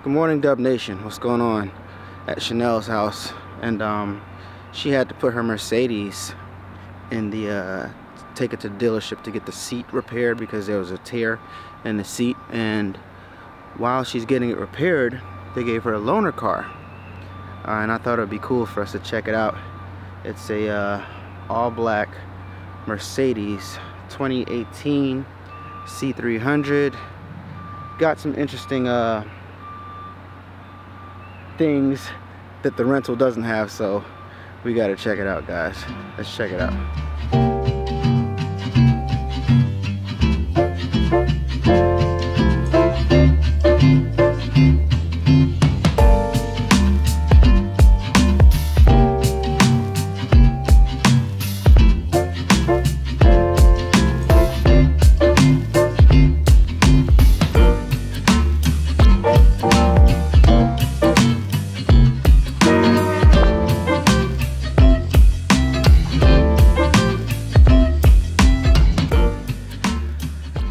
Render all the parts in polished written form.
Good morning, Dub Nation. What's going on at Chanel's house? And she had to put her Mercedes in the take it to the dealership to get the seat repaired because there was a tear in the seat. And while she's getting it repaired, they gave her a loaner car, and I thought it would be cool for us to check it out. It's a all black Mercedes 2018 C300. Got some interesting things that the rental doesn't have, so we gotta check it out, guys. Let's check it out.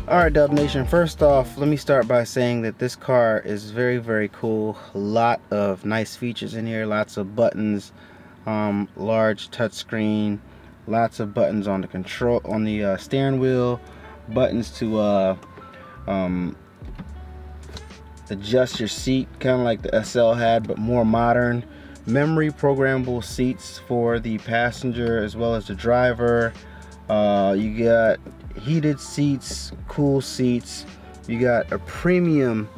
Alright, Dub Nation, first off, let me start by saying that this car is very, very cool. A lot of nice features in here, lots of buttons, large touchscreen, lots of buttons on the control, on the steering wheel, buttons to adjust your seat, kind of like the SL had, but more modern. Memory programmable seats for the passenger as well as the driver. You got heated seats, cool seats. You got a premium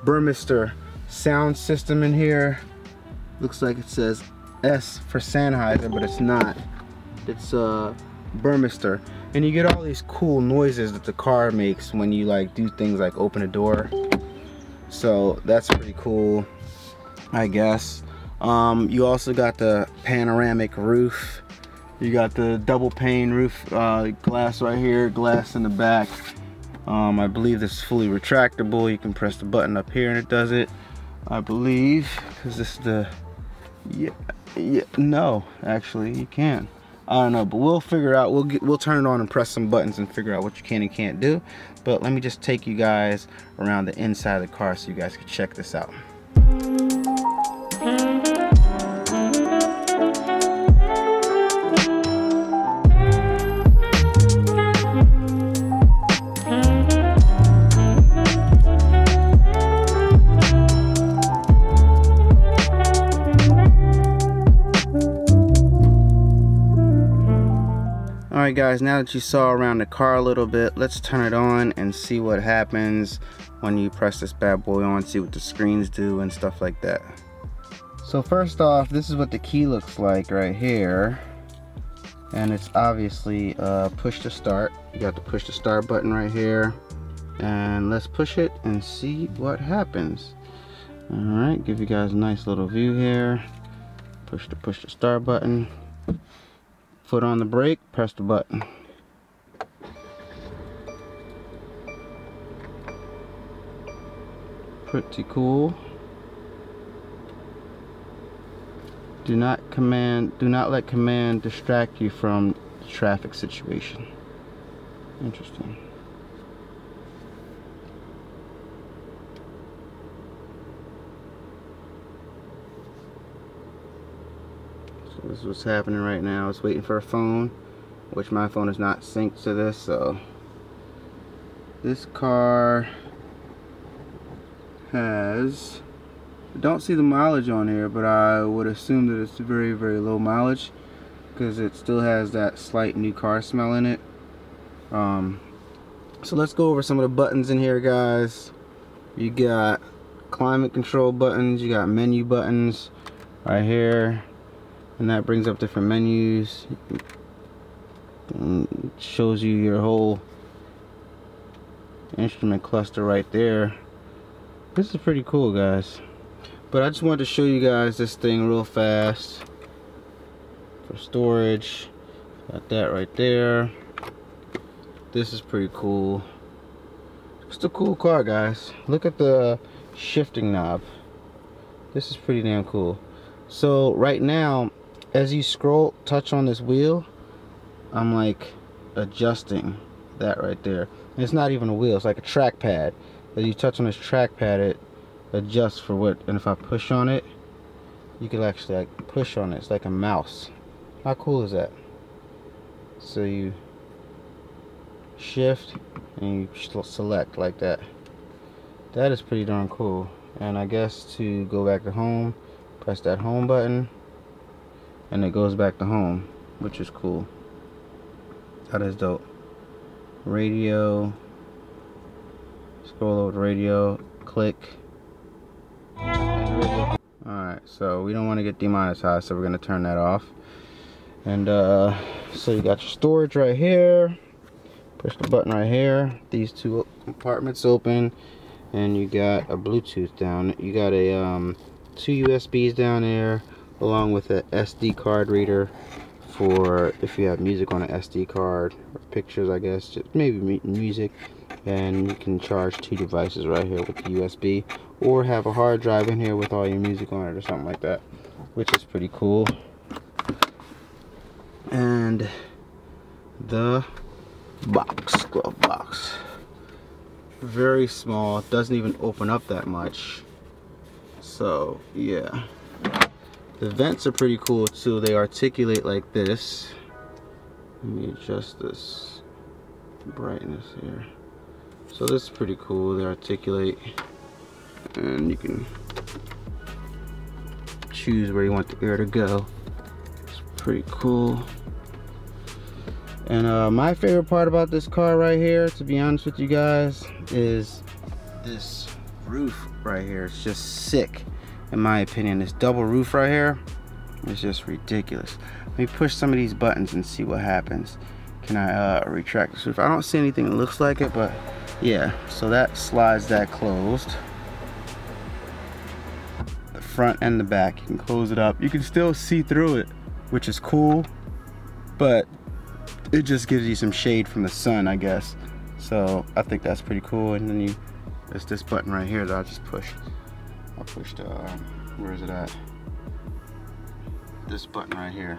Burmester sound system in here. Looks like it says S for Sennheiser, but it's not. It's Burmester. And you get all these cool noises that the car makes when you like do things like open a door. So that's pretty cool, I guess. You also got the panoramic roof. You got the double pane roof glass right here, glass in the back. I believe this is fully retractable. You can press the button up here and it does it, I believe, because this is the, no, actually you can't. I don't know, but we'll figure out. We'll turn it on and press some buttons and figure out what you can and can't do. But let me just take you guys around the inside of the car so you guys can check this out. Alright guys, now that you saw around the car a little bit, let's turn it on and see what happens when you press this bad boy on, see what the screens do and stuff like that. So first off, this is what the key looks like right here. And it's obviously push to start. You got the push to start button right here. And let's push it and see what happens. Alright, give you guys a nice little view here. Push the start button. Foot on the brake, press the button. Pretty cool. Do not let command distract you from the traffic situation. Interesting. This is what's happening right now. It's waiting for a phone, which my phone is not synced to this. So this car has, I don't see the mileage on here, but I would assume that it's very, very low mileage because it still has that slight new car smell in it. So let's go over some of the buttons in here, guys. You got climate control buttons, you got menu buttons right here. And that brings up different menus. And shows you your whole instrument cluster right there. This is pretty cool, guys. But I just wanted to show you guys this thing real fast. For storage. Got that right there. This is pretty cool. Just a cool car, guys. Look at the shifting knob. This is pretty damn cool. So right now, as you touch on this wheel, I'm like adjusting that right there. And it's not even a wheel, it's like a trackpad. As you touch on this trackpad, adjust for what, and if I push on it, you can actually like push on it. It's like a mouse. How cool is that? So you shift and you select like that. That is pretty darn cool. And I guess to go back to home, press that home button and it goes back to home, which is cool. That is dope. Radio, scroll over to radio, click. Alright, so we don't want to get demonetized, so we're going to turn that off. And so you got your storage right here. Push the button right here. These two compartments open, and you got a Bluetooth down. You got a 2 USBs down there, along with a SD card reader for if you have music on an SD card, or pictures, I guess, just maybe music. And you can charge 2 devices right here with the USB, or have a hard drive in here with all your music on it or something like that, which is pretty cool. And the box, glove box, very small, doesn't even open up that much. So yeah, the vents are pretty cool too. They articulate like this. Let me adjust this brightness here. So this is pretty cool. They articulate, and you can choose where you want the air to go. It's pretty cool. And my favorite part about this car right here, to be honest with you guys, is this roof right here. It's just sick, in my opinion. This double roof right here is just ridiculous. Let me push some of these buttons and see what happens. Can I retract this roof? I don't see anything that looks like it, but yeah. So that slides that closed. The front and the back, you can close it up. You can still see through it, which is cool, but it just gives you some shade from the sun, I guess. So I think that's pretty cool. And then there's this button right here that I'll just push. I pushed, where is it at? This button right here.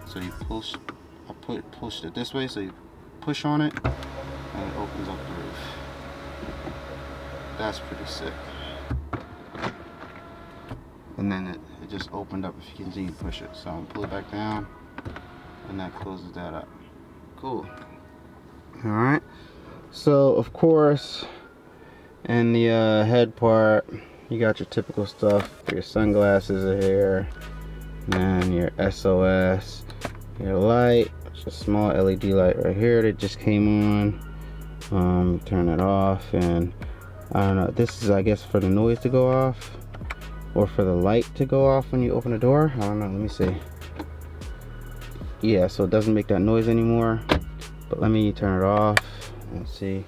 So you push, pushed it this way, so you push on it, and it opens up the roof. That's pretty sick. And then it just opened up if you continue to push it. So I'm gonna pull it back down, and that closes that up. Cool. Alright, so of course, in the head part, you got your typical stuff. Your sunglasses are here, and your SOS, your light, it's a small LED light right here that just came on. Turn it off, and I don't know, this is, I guess, for the noise to go off, or for the light to go off when you open the door. I don't know, let me see. Yeah, so it doesn't make that noise anymore. But let me turn it off and see.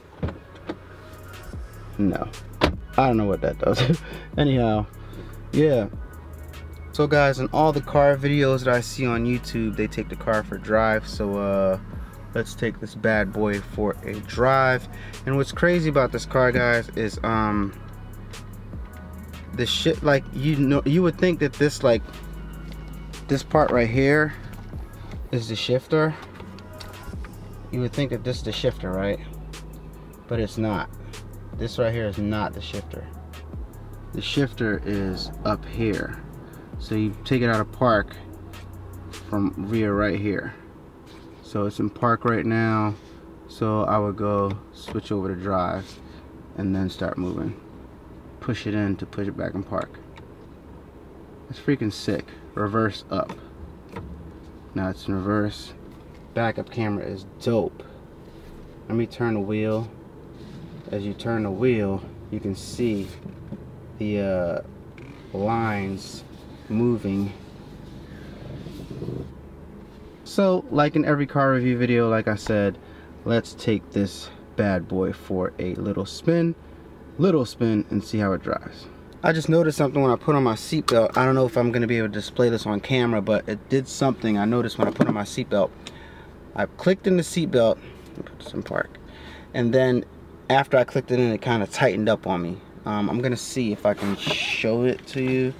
No, I don't know what that does. Anyhow, yeah. So guys, in all the car videos that I see on YouTube, they take the car for a drive. So let's take this bad boy for a drive. And what's crazy about this car, guys, is the shit, like, you would think that this, like, this part right here is the shifter. You would think that this is the shifter, right? But it's not. This right here is not the shifter. The shifter is up here. So you take it out of park from rear right here. So it's in park right now. So I would go switch over to drive and then start moving. Push it in to push it back in park. It's freaking sick. Reverse up. Now it's in reverse. Backup camera is dope. Let me turn the wheel. As you turn the wheel, you can see the lines moving. So, like in every car review video, like I said, let's take this bad boy for a little spin, and see how it drives. I just noticed something when I put on my seatbelt. I don't know if I'm going to be able to display this on camera, but it did something I noticed when I put on my seatbelt. I clicked in the seatbelt, put this in park, and then after I clicked it in, it kind of tightened up on me. I'm going to see if I can show it to you,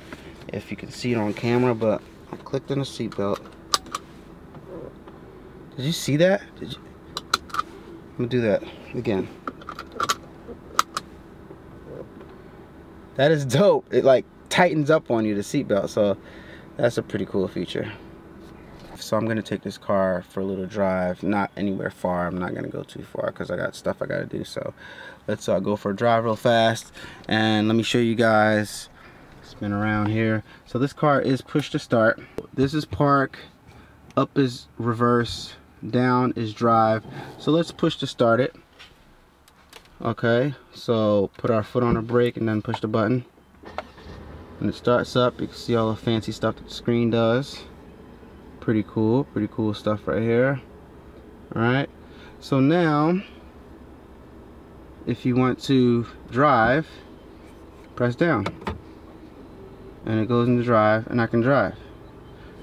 if you can see it on camera, but I clicked in the seatbelt. Did you see that? Did you? I'm going to do that again. That is dope. It like tightens up on you, the seatbelt, so that's a pretty cool feature. So I'm gonna take this car for a little drive, not anywhere far. I'm not gonna go too far because I got stuff I gotta do. So let's go for a drive real fast, and let me show you guys. Spin around here. So this car is push to start. This is park, up is reverse, down is drive. So let's push to start it. Okay, so put our foot on the brake and then push the button. When it starts up, you can see all the fancy stuff that the screen does. Pretty cool stuff right here. Alright, so now if you want to drive, press down and it goes into drive, and I can drive.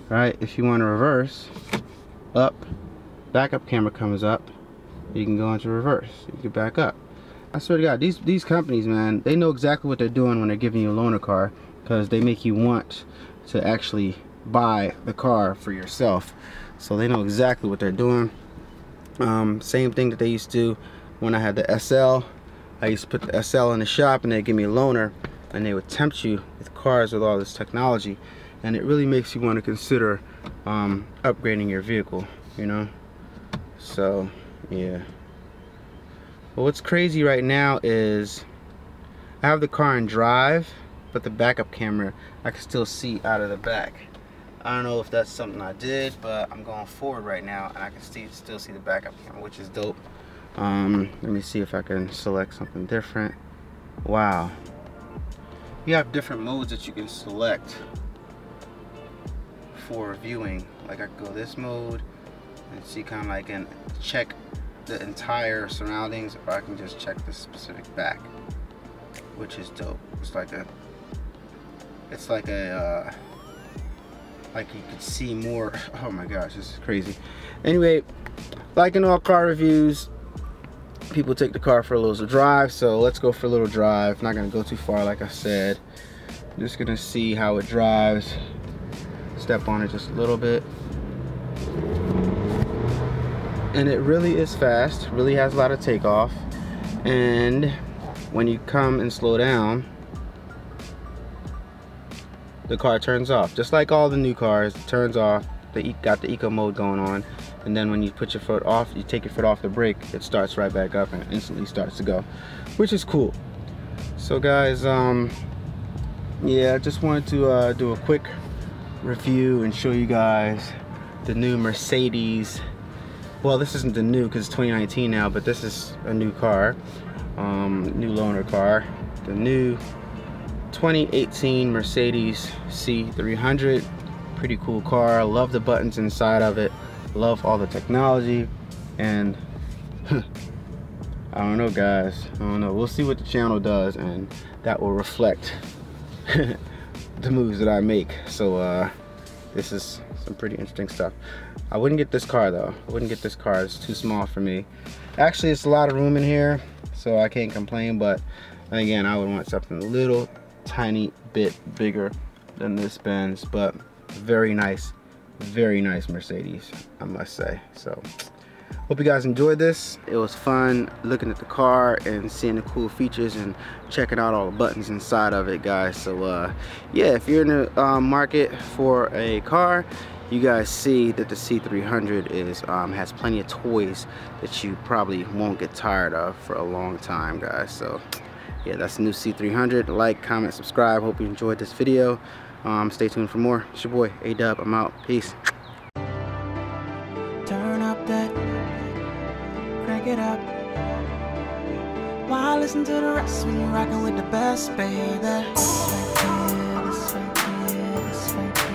Right, if you want to reverse, up, backup camera comes up, you can go into reverse, you can back up. I swear to God, these companies, man, they know exactly what they're doing when they're giving you a loaner car, because they make you want to actually buy the car for yourself. So they know exactly what they're doing. Same thing that they used to do when I had the SL. I used to put the SL in the shop and they'd give me a loaner, and they would tempt you with cars with all this technology, and it really makes you want to consider upgrading your vehicle, you know. So yeah. But what's crazy right now is I have the car in drive, but the backup camera I can still see out of the back. I don't know if that's something I did, but I'm going forward right now and I can still see the backup camera, which is dope. Let me see if I can select something different. Wow. You have different modes that you can select for viewing. Like I can go this mode and see kind of like and check the entire surroundings, or I can just check the specific back, which is dope. It's like you could see more. Oh my gosh, this is crazy. Anyway, like in all car reviews, people take the car for a little drive, so let's go for a little drive. Not gonna go too far, like I said. I'm just gonna see how it drives. Step on it just a little bit. And it really is fast, really has a lot of takeoff. And when you come and slow down, the car turns off. Just like all the new cars, it turns off. Got the eco mode going on. And then when you put your foot off, you take your foot off the brake, it starts right back up and instantly starts to go, which is cool. So guys, yeah, I just wanted to do a quick review and show you guys the new Mercedes. Well, this isn't the new because it's 2019 now, but this is a new car, new loaner car, the new 2018 Mercedes C300. Pretty cool car. Love the buttons inside of it, love all the technology, and I don't know guys, I don't know, we'll see what the channel does, and that will reflect the moves that I make. So this is some pretty interesting stuff. I wouldn't get this car though. I wouldn't get this car, it's too small for me. Actually, it's a lot of room in here, so I can't complain, but again, I would want something a little tiny bit bigger than this Benz. But very nice Mercedes, I must say. So hope you guys enjoyed this. It was fun looking at the car and seeing the cool features and checking out all the buttons inside of it, guys. So yeah, if you're in the market for a car, you guys see that the C300 is has plenty of toys that you probably won't get tired of for a long time, guys. So yeah, that's the new C300. Like, comment, subscribe. Hope you enjoyed this video. Stay tuned for more. It's your boy A-Dubb. I'm out. Peace. Turn up that, crank it up. Why listen to the rest when you're rocking with the best, baby? This right here, this right here, this right here.